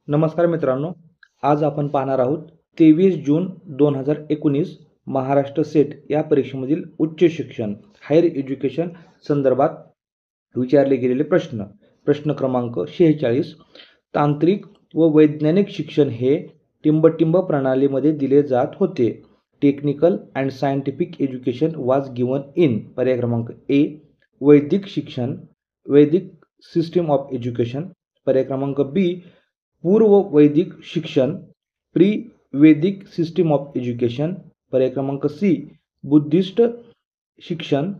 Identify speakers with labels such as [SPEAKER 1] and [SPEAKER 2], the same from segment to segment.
[SPEAKER 1] नमस्कार मित्रांनो, आज आपण पाहणार आहोत 23 जून 2019 महाराष्ट्र सेट या परीक्षेमधील उच्च शिक्षण हायर एज्युकेशन संदर्भात विचारले गेलेले प्रश्न. प्रश्न क्रमांक 46. तांत्रिक व वैज्ञानिक शिक्षण हे टिंब प्रणालीमध्ये दिले जात होते. टेक्निकल अँड सायंटिफिक एज्युकेशन वाज गिवन इन. पर्याय क्रमांक ए वैदिक शिक्षण, वैदिक सिस्टीम ऑफ एज्युकेशन. पर्याय क्रमांक बी पूर्व वैदिक शिक्षण, प्री वैदिक सिस्टीम ऑफ एज्युकेशन. पर्याय क्रमांक सी बुद्धिस्ट शिक्षण,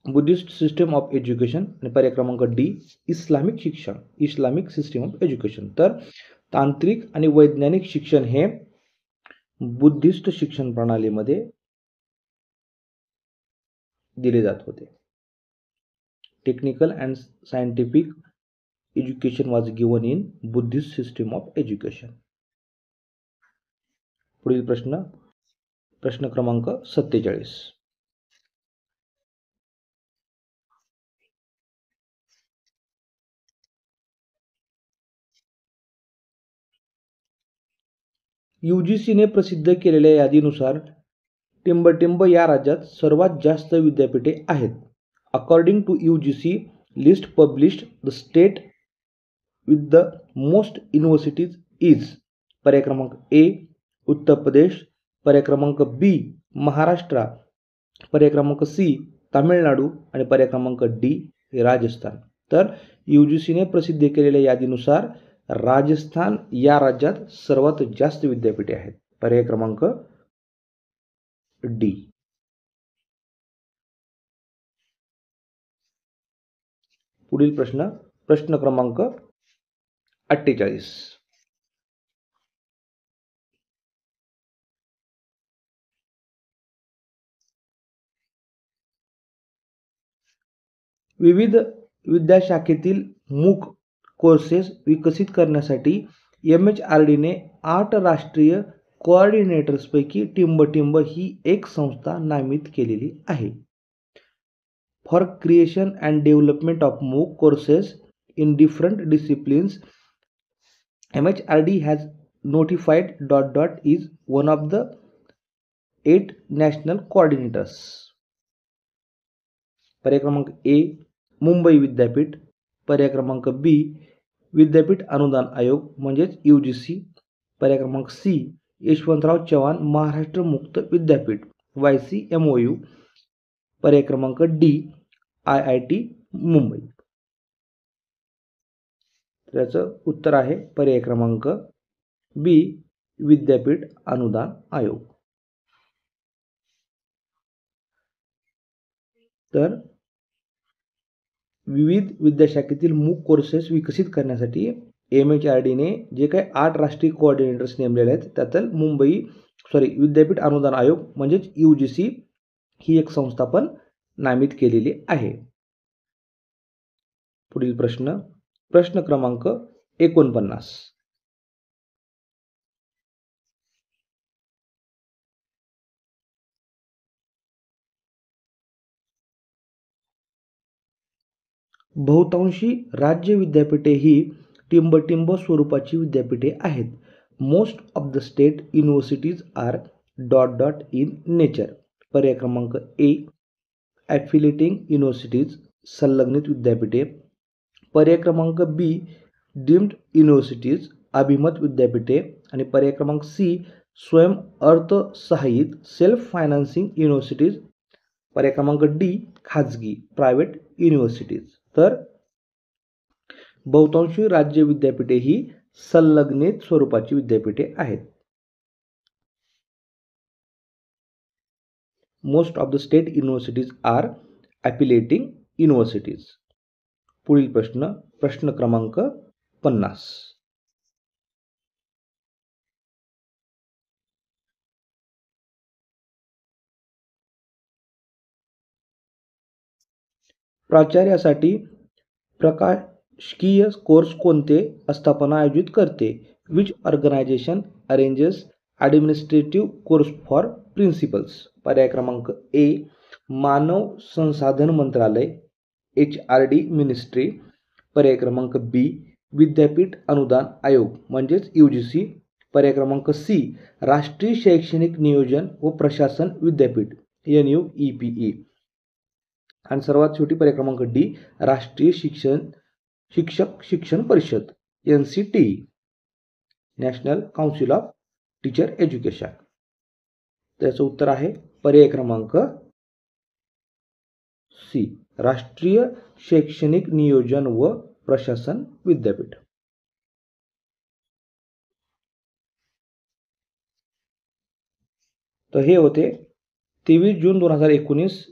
[SPEAKER 1] बुद्धिस्ट सिस्टीम ऑफ एज्युकेशन. आणि पर्याय क्रमांक डी इस्लामिक शिक्षण, इस्लामिक सिस्टीम ऑफ एज्युकेशन. तर तांत्रिक आणि वैज्ञानिक शिक्षण हे बुद्धिस्ट शिक्षण प्रणालीमध्ये दिले जात होते. Technical and scientific education was given in Buddhist system of education. पुढील प्रश्न, प्रश्न क्रमांक 47. UGCने प्रसिद्ध केलेल्या यादीनुसार टिंब या राज्यात सर्वात जास्त विद्यापीठे आहेत. According to UGC list published, the state with the most universities is. पर्याय क्रमांक ए उत्तर प्रदेश. पर्याय क्रमांक बी महाराष्ट्र. पर्याय क्रमांक सी तामिळनाडू. आणि पर्याय क्रमांक डी राजस्थान. तर UGCने प्रसिद्ध केलेल्या यादीनुसार राजस्थान या राज्यात सर्वात जास्त विद्यापीठे आहेत. पर्याय क्रमांक डी. पुढील प्रश्न, प्रश्न क्रमांक 48. विविध विद्याशाखेतील मूक कोर्सेस विकसित करण्यासाठी MHRDने 8 राष्ट्रीय कोऑर्डिनेटर्सपैकी टिंब ही एक संस्था नामित केलेली आहे. For creation and development of MOOC courses in different disciplines MHRD has notified ... is one of the 8 national coordinators. पर्याय क्रमांक ए मुंबई विद्यापीठ. पर्याय क्रमांक बी विद्यापीठ अनुदान आयोग म्हणजेच UGC. पर्याय क्रमांक सी यशवंतराव चव्हाण महाराष्ट्र मुक्त विद्यापीठ YCMOU. पर्याय क्रमांक डी IIT मुंबई. त्याचं उत्तर आहे पर्याय क्रमांक बी विद्यापीठ अनुदान आयोग. तर विविध विद्याशाखेतील मूक कोर्सेस विकसित करण्यासाठी MHRDने जे काही 8 राष्ट्रीय कोऑर्डिनेटर्स नेमलेले आहेत त्यातील विद्यापीठ अनुदान आयोग म्हणजेच UGC ही एक संस्था पण नामित केलेली आहे. पुढील प्रश्न, प्रश्न क्रमांक 49. बहुतांशी राज्य विद्यापीठे ही टिंब स्वरूपाची विद्यापीठे आहेत. Most of the state universities are ... in nature. पर्याय क्रमांक ए ॲफिलिएटिंग युनिव्हर्सिटीज संलग्नित विद्यापीठे. पर्याय क्रमांक बी डीम्ड युनिव्हर्सिटीज अभिमत विद्यापीठे. आणि पर्याय क्रमांक सी स्वयं अर्थसहाय्यित सेल्फ फायनान्सिंग युनिव्हर्सिटीज. पर्याय क्रमांक डी खाजगी प्रायव्हेट युनिव्हर्सिटीज. तर बहुतांशी राज्य विद्यापीठे ही संलग्नित स्वरूपाची विद्यापीठे आहेत. Most of the state universities are affiliating universities. पुढील प्रश्न, प्रश्न क्रमांक 50. प्राचार्यासाठी प्रशासकीय कोर्स कोणते आस्थापना आयोजित करते? Which organisation arranges administrative course for principals? पर्याय क्रमांक ए मानव संसाधन मंत्रालय HRD मिनिस्ट्री. पर्याय क्रमांक बी विद्यापीठ अनुदान आयोग म्हणजेच UGC. पर्याय क्रमांक सी राष्ट्रीय शैक्षणिक नियोजन व प्रशासन विद्यापीठ NUEPE. आणि सर्वात शेवटी पर्याय क्रमांक डी राष्ट्रीय शिक्षक शिक्षण परिषद NCTE national council of teacher education. त्याचं उत्तर आहे पर्याय क्रमांक सी राष्ट्रीय शैक्षणिक नियोजन व प्रशासन विद्यापीठ. तर हे होते 23 जून 2019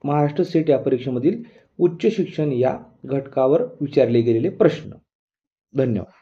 [SPEAKER 1] महाराष्ट्र सेट या परीक्षेमधील उच्च शिक्षण या घटकावर विचारले गेलेले प्रश्न. धन्यवाद.